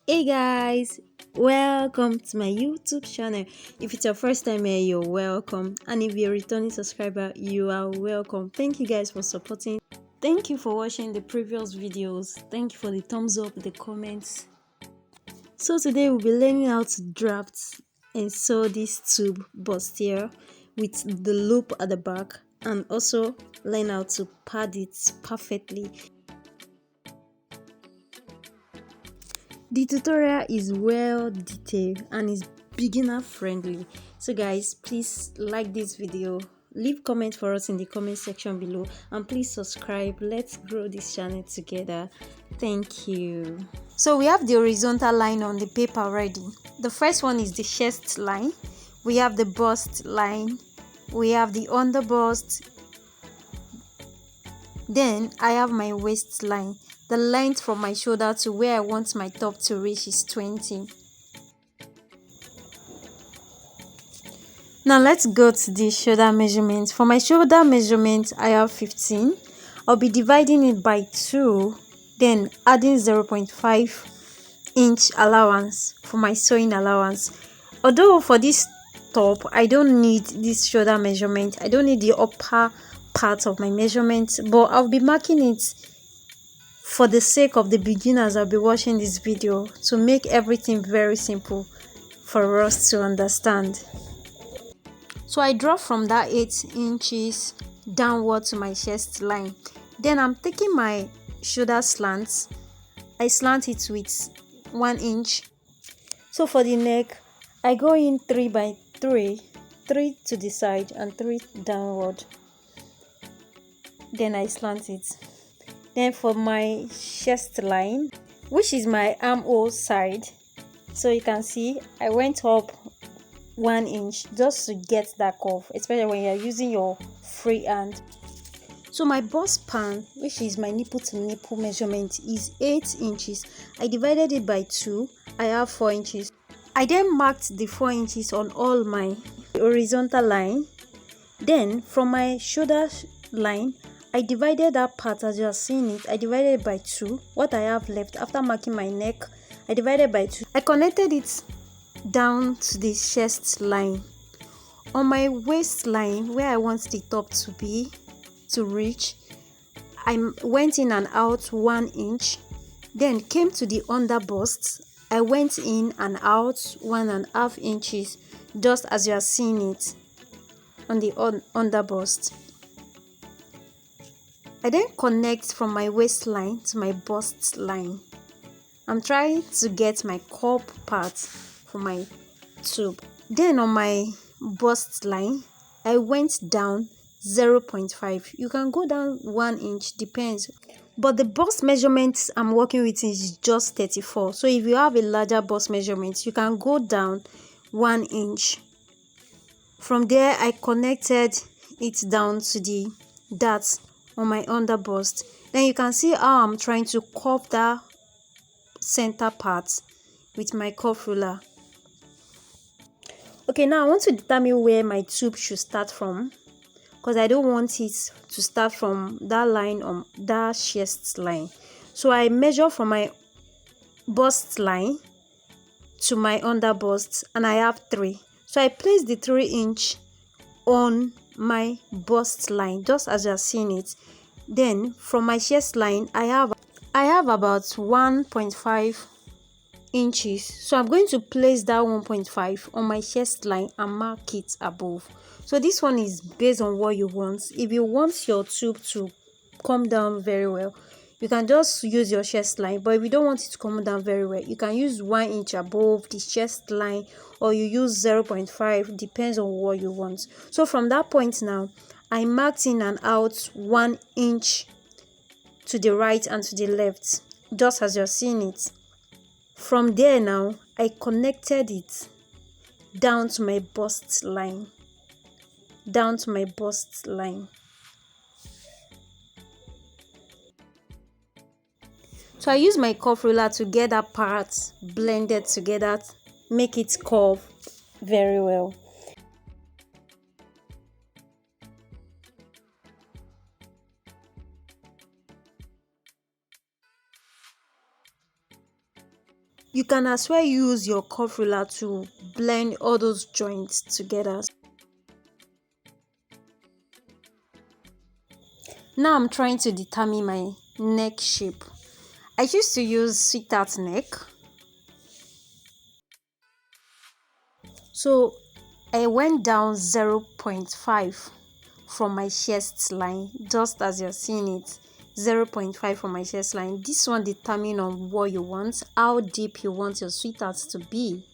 Hey guys, welcome to my YouTube channel. If it's your first time here, you're welcome, and if you're a returning subscriber, you are welcome. Thank you guys for supporting. Thank you for watching the previous videos. Thank you for the thumbs up, the comments. So today we'll be learning how to draft and sew this tube bustier with the loop at the back, and also learn how to pad it perfectly. The tutorial is well detailed and is beginner friendly. So guys, please like this video, leave comment for us in the comment section below, and please subscribe. Let's grow this channel together. Thank you. So we have the horizontal line on the paper already. The first one is the chest line. We have the bust line. We have the under bust. Then I have my waistline. The length from my shoulder to where I want my top to reach is 20. Now let's go to the shoulder measurement. For my shoulder measurement, I have 15. I'll be dividing it by 2, then adding 0.5 inch allowance for my sewing allowance. Although for this top, I don't need this shoulder measurement. I don't need the upper part of my measurement, but I'll be marking it for the sake of the beginners. I'll be watching this video to make everything very simple for us to understand. So I draw from that 8 inches downward to my chest line. Then I'm taking my shoulder slants. I slant it with 1 inch. So for the neck, I go in 3 by 3, 3 to the side and 3 downward. Then I slant it. Then for my chest line, which is my armhole side, so you can see I went up 1 inch just to get that curve, especially when you're using your free hand. So my bust span, which is my nipple to nipple measurement, is 8 inches. I divided it by 2. I have 4 inches. I then marked the 4 inches on all my horizontal line. Then from my shoulder line, I divided that part, as you are seeing it, I divided it by 2. What I have left after marking my neck, I divided by 2. I connected it down to the chest line. On my waistline, where I want the top to be, to reach, I went in and out 1 inch. Then came to the under bust. I went in and out 1.5 inches, just as you are seeing it on the under bust. I then connect from my waistline to my bust line. I'm trying to get my cup part for my tube. Then on my bust line, I went down 0.5. You can go down 1 inch, depends. But the bust measurement I'm working with is just 34. So if you have a larger bust measurement, you can go down 1 inch. From there, I connected it down to the darts on my under bust. Then you can see how I'm trying to curve that center part with my curve ruler. Okay, now I want to determine where my tube should start from, because I don't want it to start from that line on that chest line. So I measure from my bust line to my under bust, and I have 3. So I place the 3 inch on my bust line, just as you are seeing it. Then from my chest line, I have about 1.5 inches. So I'm going to place that 1.5 on my chest line and mark it above. So this one is based on what you want. If you want your tube to come down very well, you can just use your chest line. But if you don't want it to come down very well, you can use 1 inch above the chest line, or you use 0.5, depends on what you want. So from that point now, I marked in and out 1 inch to the right and to the left, just as you're seeing it. From there now, I connected it down to my bust line. Down to my bust line. So I use my curve ruler to get that part blended together, make it curve very well. You can as well use your curve ruler to blend all those joints together. Now I'm trying to determine my neck shape. I used to use sweetheart neck. So I went down 0.5 from my chest line, just as you're seeing it. 0.5 from my chest line. This one determines on what you want, how deep you want your sweetheart to be.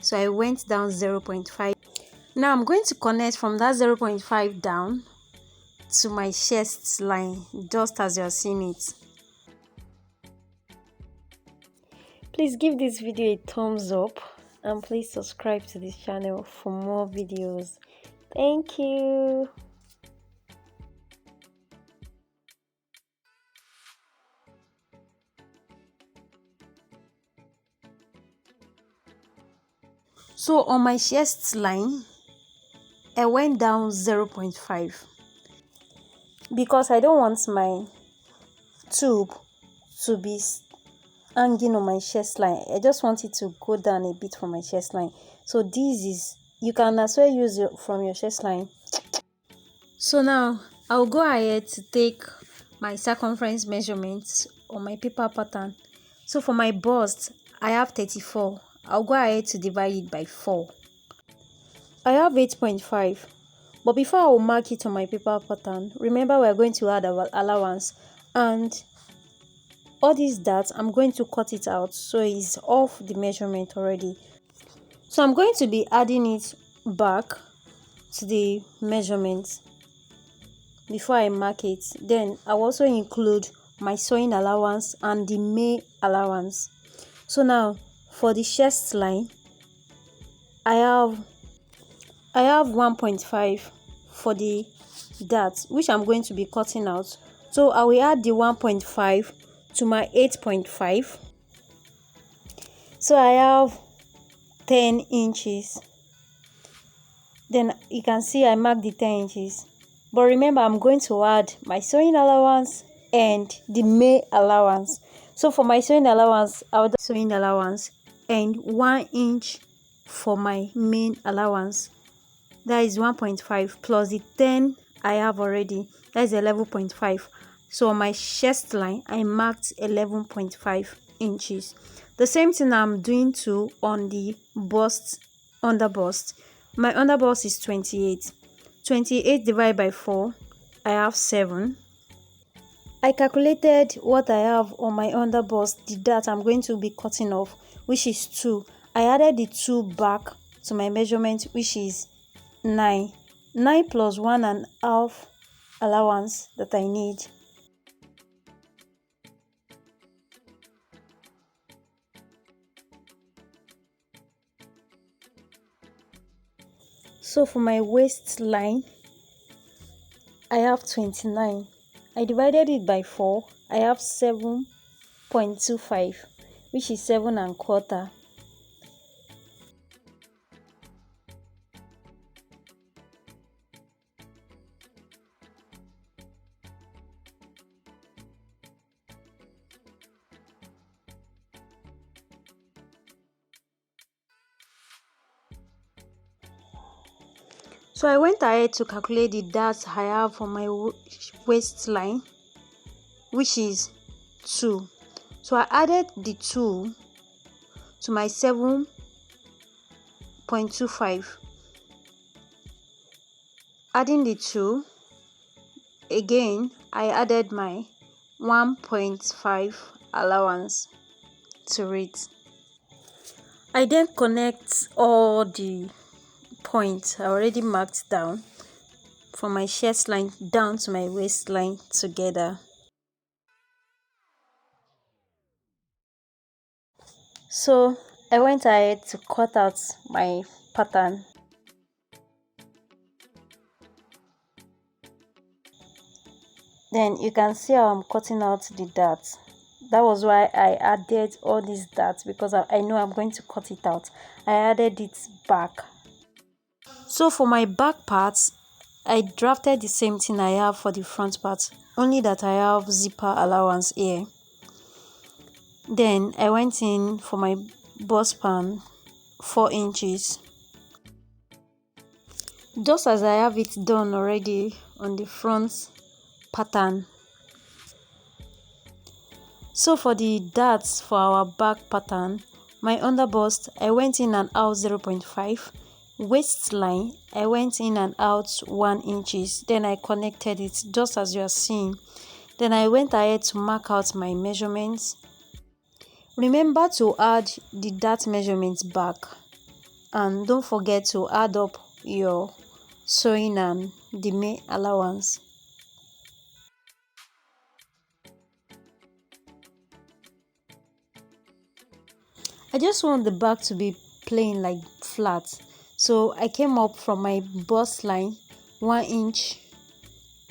So I went down 0.5. Now I'm going to connect from that 0.5 down to my chest line, just as you're seeing it. Please give this video a thumbs up and please subscribe to this channel for more videos. Thank you. So on my chest line, I went down 0.5 because I don't want my tube to be hanging on my chest line. I just want it to go down a bit from my chest line. So this is, you can as well use it from your chest line. So now I'll go ahead to take my circumference measurements on my paper pattern. So for my bust, I have 34. I'll go ahead to divide it by 4. I have 8.5. But before I will mark it on my paper pattern, remember we are going to add our allowance, and all these dots, I'm going to cut it out so it's off the measurement already. So I'm going to be adding it back to the measurement before I mark it. Then I'll also include my sewing allowance and the May allowance. So now for the chest line, I have 1.5 for the darts, which I'm going to be cutting out. So I will add the 1.5 to my 8.5. So I have 10 inches. Then you can see I marked the 10 inches. But remember, I'm going to add my sewing allowance and the May allowance. So for my sewing allowance, I'll do sewing allowance and 1 inch for my main allowance. That is 1.5 plus the 10 I have already. That is 11.5. So on my chest line, I marked 11.5 inches. The same thing I'm doing too on the bust, under bust. My under bust is 28. 28 divided by 4, I have 7. I calculated what I have on my under bust, the dart I'm going to be cutting off, which is 2. I added the 2 back to my measurement, which is 9. 9 plus 1.5 allowance that I need. So for my waistline, I have 29. I divided it by 4. I have 7.25, which is 7.25. So I went ahead to calculate the darts I have for my waistline, which is 2. So I added the 2 to my 7.25. Adding the 2, again I added my 1.5 allowance to it. I then connect all the points I already marked down from my chest line down to my waistline together. So I went ahead to cut out my pattern. Then you can see how I'm cutting out the darts. That was why I added all these darts, because I know I'm going to cut it out. I added it back. So for my back parts, I drafted the same thing I have for the front part, only that I have zipper allowance here. Then I went in for my bust pan 4 inches. Just as I have it done already on the front pattern. So for the darts for our back pattern, my underbust I went in and out 0.5, waistline I went in and out 1 inches, then I connected it just as you are seeing. Then I went ahead to mark out my measurements. Remember to add the dart measurements back, and don't forget to add up your sewing and the main allowance. I just want the back to be plain, like flat, so I came up from my bust line 1 inch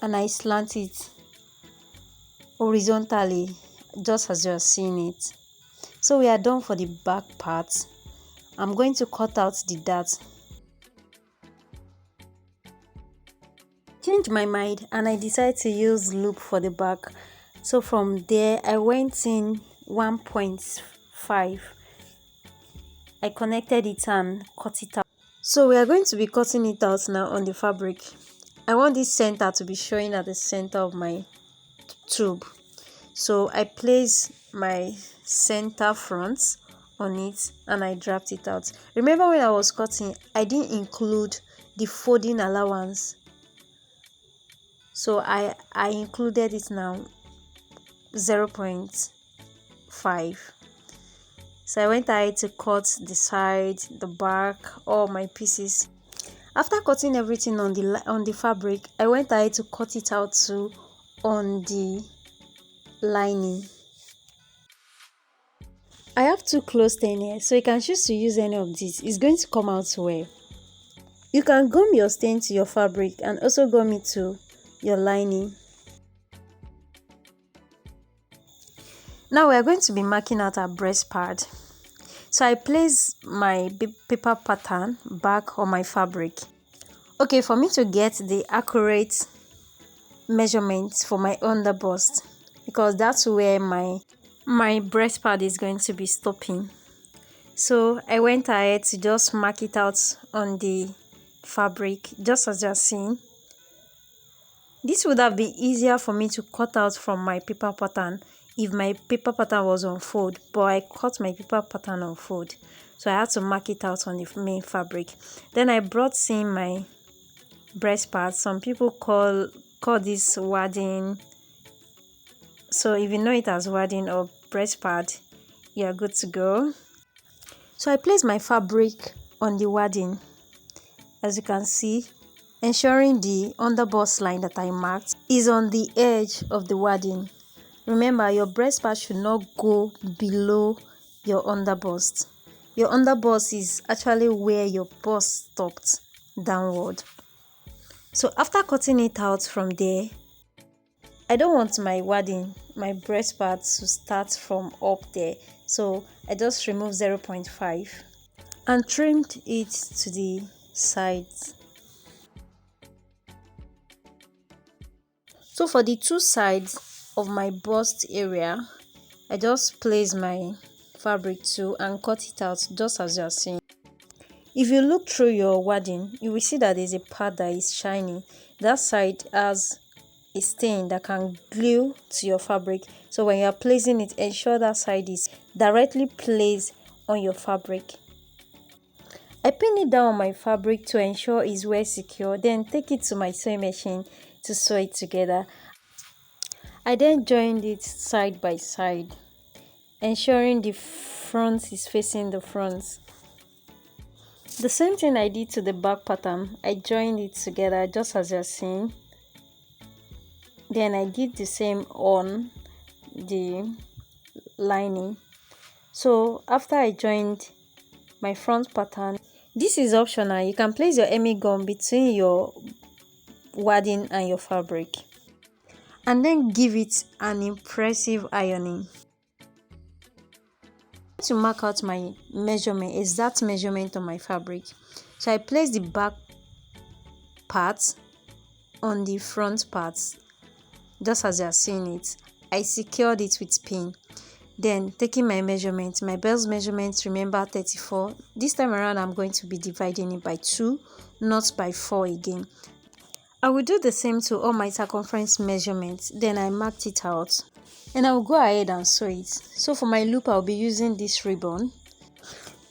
and I slant it horizontally just as you are seeing it. So we are done for the back part. I'm going to cut out the dart. Changed my mind and I decided to use loop for the back. So from there I went in 1.5. I connected it and cut it out. So we are going to be cutting it out now on the fabric. I want this center to be showing at the center of my tube. So I place my center front on it and I dragged it out. Remember when I was cutting, I didn't include the folding allowance. So I included it now 0.5. So I went ahead to cut the side, the back, all my pieces. After cutting everything on the fabric, I went ahead to cut it out too on the lining. I have 2 clothespins here, so you can choose to use any of these. It's going to come out well. You can gum your stain to your fabric and also gum it to your lining. Now we are going to be marking out our breast part. So I place my paper pattern back on my fabric. Okay, for me to get the accurate measurements for my underbust, because that's where my breast part is going to be stopping. So I went ahead to just mark it out on the fabric just as you're seeing. This would have been easier for me to cut out from my paper pattern if my paper pattern was on fold, but I cut my paper pattern on fold, so I had to mark it out on the main fabric. Then I brought in my breast part. Some people call this wadding, so if you know it as wadding or breast part, you are good to go. So I placed my fabric on the wadding, as you can see, ensuring the underbust line that I marked is on the edge of the wadding. Remember, your breast part should not go below your underbust. Your underbust is actually where your bust stopped downward. So after cutting it out from there, I don't want my wadding, my breast part, to start from up there. So I just removed 0.5 and trimmed it to the sides. So for the 2 sides of my bust area, I just place my fabric too and cut it out just as you are seeing. If you look through your wadding, you will see that there's a part that is shiny. That side has a stain that can glue to your fabric, so when you are placing it, ensure that side is directly placed on your fabric. I pin it down on my fabric to ensure it's well secure, then take it to my sewing machine to sew it together. I then joined it side by side, ensuring the front is facing the front. The same thing I did to the back pattern. I joined it together just as you're seeing. Then I did the same on the lining. So after I joined my front pattern, this is optional. You can place your hemi gum between your wadding and your fabric, and then give it an impressive ironing. To mark out my measurement, exact measurement on my fabric. So I place the back part on the front part just as you are seeing it. I secured it with pin. Then taking my measurements, my bell's measurements, remember 34. This time around I'm going to be dividing it by 2, not by 4 again. I will do the same to all my circumference measurements. Then I marked it out and I will go ahead and sew it. So for my loop I'll be using this ribbon.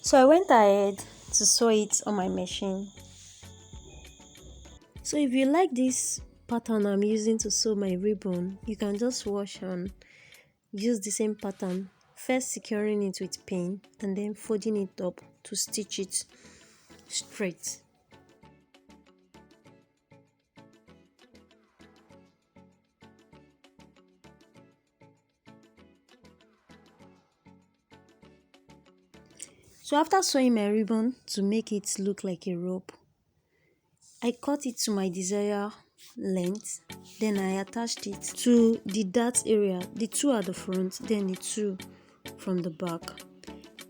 So I went ahead to sew it on my machine. So if you like this pattern I'm using to sew my ribbon, you can just wash and use the same pattern, first securing it with pin and then folding it up to stitch it straight. So after sewing my ribbon to make it look like a rope, I cut it to my desired length. Then I attached it to the dart area, the 2 at the front, then the 2 from the back.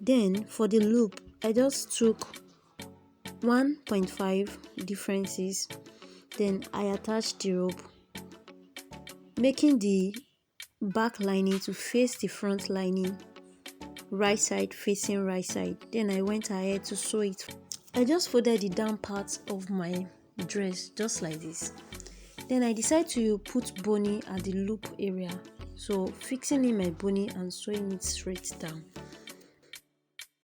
Then for the loop, I just took 1.5 differences. Then I attached the rope, making the back lining to face the front lining, right side facing right side. Then I went ahead to sew it. I just folded the down part of my dress just like this. Then I decided to put bunny at the loop area, so fixing in my bunny and sewing it straight down.